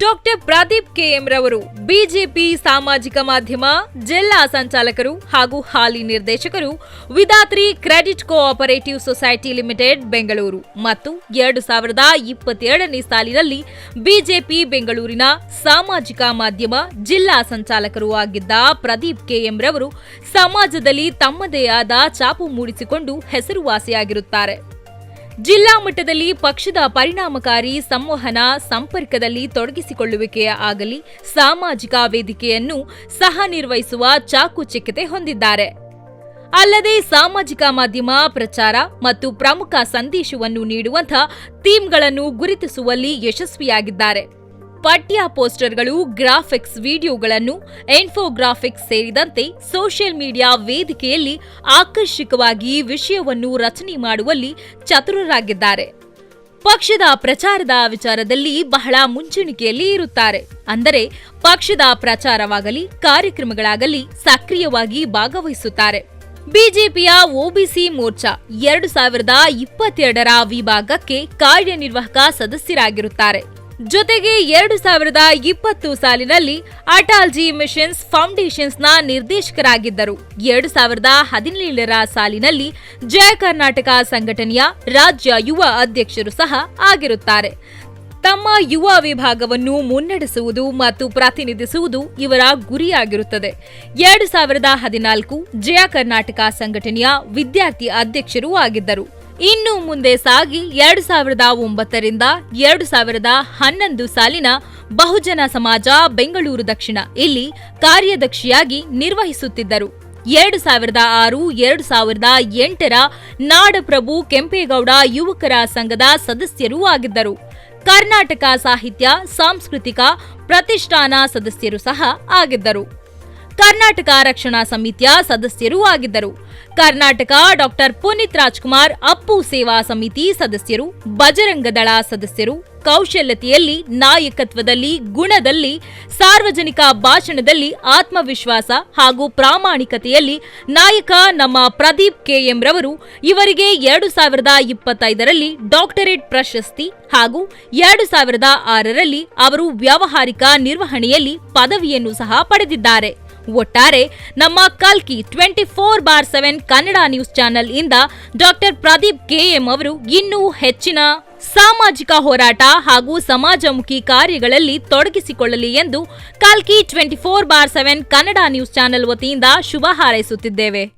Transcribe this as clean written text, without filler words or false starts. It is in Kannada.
ಡಾಕ್ಟರ್ ಪ್ರದೀಪ್ ಕೆಎಂ ರವರು ಬಿಜೆಪಿ ಸಾಮಾಜಿಕ ಮಾಧ್ಯಮ ಜಿಲ್ಲಾ ಸಂಚಾಲಕರು ಹಾಗೂ ಹಾಲಿ ನಿರ್ದೇಶಕರು Vidhatri credit cooperative society limited Bengaluru ಮತ್ತು 2027ನೇ ಸಾಲಿನಲ್ಲಿ ಬಿಜೆಪಿ ಬೆಂಗಳೂರಿನ ಸಾಮಾಜಿಕ ಮಾಧ್ಯಮ ಜಿಲ್ಲಾ ಸಂಚಾಲಕರು ಆಗಿದ್ದ ಪ್ರದೀಪ್ ಕೆಎಂ ರವರು ಸಮಾಜದಲ್ಲಿ ತಮ್ಮದೇ ಆದ ಛಾಪು ಮೂಡಿಸಿಕೊಂಡು ಹೆಸರುವಾಸಿಯಾಗಿರುತ್ತಾರೆ. ಜಿಲ್ಲಾ ಮಟ್ಟದಲ್ಲಿ ಪಕ್ಷದ ಪರಿಣಾಮಕಾರಿ ಸಂವಹನ ಸಂಪರ್ಕದಲ್ಲಿ ತೊಡಗಿಸಿಕೊಳ್ಳುವಿಕೆಯ ಆಗಲಿ ಸಾಮಾಜಿಕ ವೇದಿಕೆಯನ್ನು ಸಹ ನಿರ್ವಹಿಸುವ ಚಾಕುಚಕ್ಯತೆ ಹೊಂದಿದ್ದಾರೆ. ಅಲ್ಲದೆ ಸಾಮಾಜಿಕ ಮಾಧ್ಯಮ ಪ್ರಚಾರ ಮತ್ತು ಪ್ರಮುಖ ಸಂದೇಶವನ್ನು ನೀಡುವಂತಹ ಥೀಮ್ಗಳನ್ನು ಗುರುತಿಸುವಲ್ಲಿ ಯಶಸ್ವಿಯಾಗಿದ್ದಾರೆ. ಪಠ್ಯ ಪೋಸ್ಟರ್ಗಳು, ಗ್ರಾಫಿಕ್ಸ್, ವಿಡಿಯೋಗಳನ್ನು, ಇನ್ಫೋಗ್ರಾಫಿಕ್ಸ್ ಸೇರಿದಂತೆ ಸೋಷಿಯಲ್ ಮೀಡಿಯಾ ವೇದಿಕೆಯಲ್ಲಿ ಆಕರ್ಷಕವಾಗಿ ವಿಷಯವನ್ನು ರಚನೆ ಮಾಡುವಲ್ಲಿ ಚತುರರಾಗಿದ್ದಾರೆ. ಪಕ್ಷದ ಪ್ರಚಾರದ ವಿಚಾರದಲ್ಲಿ ಬಹಳ ಮುಂಚೂಣಿಕೆಯಲ್ಲಿ ಇರುತ್ತಾರೆ. ಅಂದರೆ ಪಕ್ಷದ ಪ್ರಚಾರವಾಗಲಿ ಕಾರ್ಯಕ್ರಮಗಳಾಗಲಿ ಸಕ್ರಿಯವಾಗಿ ಭಾಗವಹಿಸುತ್ತಾರೆ. ಬಿಜೆಪಿಯ ಒಬಿಸಿ ಮೋರ್ಚಾ 2022ರ ವಿಭಾಗಕ್ಕೆ ಕಾರ್ಯನಿರ್ವಾಹಕ ಸದಸ್ಯರಾಗಿರುತ್ತಾರೆ. ಜೊತೆಗೆ 2020 ಸಾಲಿನಲ್ಲಿ ಅಟಾಲ್ಜಿ ಮಿಷನ್ಸ್ ಫೌಂಡೇಶನ್ಸ್ನ ನಿರ್ದೇಶಕರಾಗಿದ್ದರು. 2017ರ ಸಾಲಿನಲ್ಲಿ ಜಯ ಕರ್ನಾಟಕ ಸಂಘಟನೆಯ ರಾಜ್ಯ ಯುವ ಅಧ್ಯಕ್ಷರು ಸಹ ಆಗಿರುತ್ತಾರೆ. ತಮ್ಮ ಯುವ ವಿಭಾಗವನ್ನು ಮುನ್ನಡೆಸುವುದು ಮತ್ತು ಪ್ರತಿನಿಧಿಸುವುದು ಇವರ ಗುರಿಯಾಗಿರುತ್ತದೆ. 2014 ಜಯ ಕರ್ನಾಟಕ ಸಂಘಟನೆಯ ವಿದ್ಯಾರ್ಥಿ ಅಧ್ಯಕ್ಷರೂ ಆಗಿದ್ದರು. ಇನ್ನು ಮುಂದೆ ಸಾಗಿ 2009ರಿಂದ 2011 ಸಾಲಿನ ಬಹುಜನ ಸಮಾಜ ಬೆಂಗಳೂರು ದಕ್ಷಿಣ ಇಲ್ಲಿ ಕಾರ್ಯದರ್ಶಿಯಾಗಿ ನಿರ್ವಹಿಸುತ್ತಿದ್ದರು. 2006, 2008ರ ನಾಡಪ್ರಭು ಕೆಂಪೇಗೌಡ ಯುವಕರ ಸಂಘದ ಸದಸ್ಯರೂ ಆಗಿದ್ದರು. ಕರ್ನಾಟಕ ಸಾಹಿತ್ಯ ಸಾಂಸ್ಕೃತಿಕ ಪ್ರತಿಷ್ಠಾನ ಸದಸ್ಯರು ಸಹ ಆಗಿದ್ದರು. ಕರ್ನಾಟಕ ರಕ್ಷಣಾ ಸಮಿತಿಯ ಸದಸ್ಯರೂ ಆಗಿದ್ದರು. ಕರ್ನಾಟಕ ಡಾಕ್ಟರ್ ಪುನೀತ್ ರಾಜ್ಕುಮಾರ್ ಅಪ್ಪು ಸೇವಾ ಸಮಿತಿ ಸದಸ್ಯರು, ಬಜರಂಗದಳ ಸದಸ್ಯರು, ಕೌಶಲ್ಯತೆಯಲ್ಲಿ, ನಾಯಕತ್ವದಲ್ಲಿ, ಗುಣದಲ್ಲಿ, ಸಾರ್ವಜನಿಕ ಭಾಷಣದಲ್ಲಿ ಆತ್ಮವಿಶ್ವಾಸ ಹಾಗೂ ಪ್ರಾಮಾಣಿಕತೆಯಲ್ಲಿ ನಾಯಕ ನಮ್ಮ ಪ್ರದೀಪ್ ಕೆಎಂ ರವರು ಇವರಿಗೆ 2025ರಲ್ಲಿ ಡಾಕ್ಟರೇಟ್ ಪ್ರಶಸ್ತಿ ಹಾಗೂ 2006ರಲ್ಲಿ ಅವರು ವ್ಯಾವಹಾರಿಕ ನಿರ್ವಹಣೆಯಲ್ಲಿ ಪದವಿಯನ್ನು ಸಹ ಪಡೆದಿದ್ದಾರೆ. ಒಟ್ಟಾರೆ ನಮ್ಮ ಕಲ್ಕಿ 24/7 ಕನ್ನಡ ನ್ಯೂಸ್ ಚಾನೆಲ್ ಇಂದ ಡಾಕ್ಟರ್ ಪ್ರದೀಪ್ ಕೆಎಂ ಅವರು ಇನ್ನೂ ಹೆಚ್ಚಿನ ಸಾಮಾಜಿಕ ಹೋರಾಟ ಹಾಗೂ ಸಮಾಜಮುಖಿ ಕಾರ್ಯಗಳಲ್ಲಿ ತೊಡಗಿಸಿಕೊಳ್ಳಲಿ ಎಂದು ಕಲ್ಕಿ 24/7 ಕನ್ನಡ ನ್ಯೂಸ್ ಚಾನೆಲ್ ವತಿಯಿಂದ ಶುಭ ಹಾರೈಸುತ್ತಿದ್ದೇವೆ.